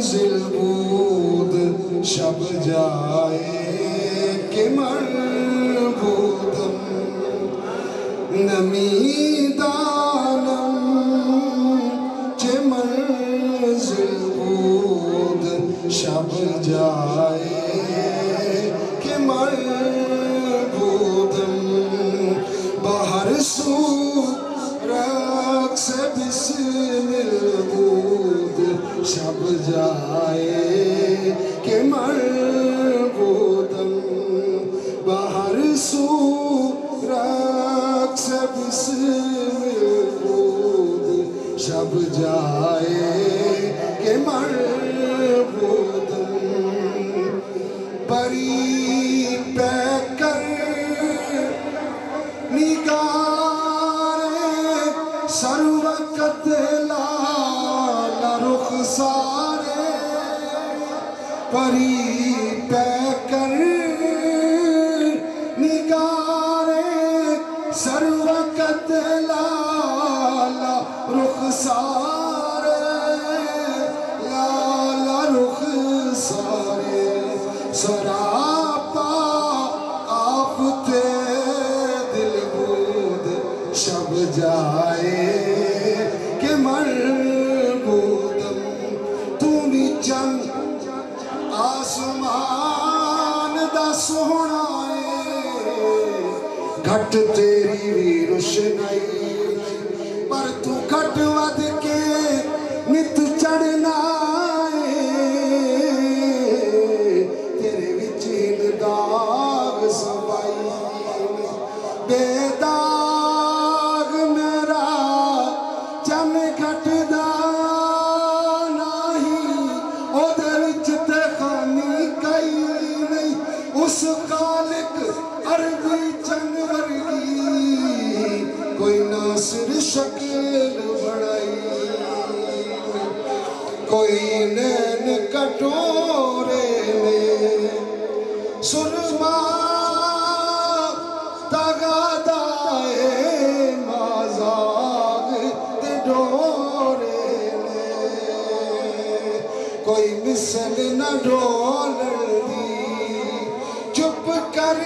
زلبود شب جائے کہ مربودم نمی دانم چمر زلبود شب جائے کہ مربودم باہر سو رقص بسم البود شب جائے کہ مربودم باہر سو رقص بسم البود شب جائے کہ مربودم بری پہ کر نگار سر وقت لال رخسار پری پہ کر نگار سر وقت لال رخسار لال رخسار سراپا آفت دل بود شب جائے کہ مربودم تو بھی چند آسمان دا سونا ہے گھٹ تیری بھی روشنائی پر تو گھٹ ود کے نت چڑھنا ہے تیرے وچین داغ سوائی بے داغ میرا چن گھٹ دا نہیں او دے وچ تے خامی کئی نہیں اس خالق عربی چن ورگی کوئی ناصر شکل بڑائی کوئی نین کٹورے میں سرما تغادائے مازاگ تے ڈورے میں کوئی مثل نہ ڈولن دی چپ کر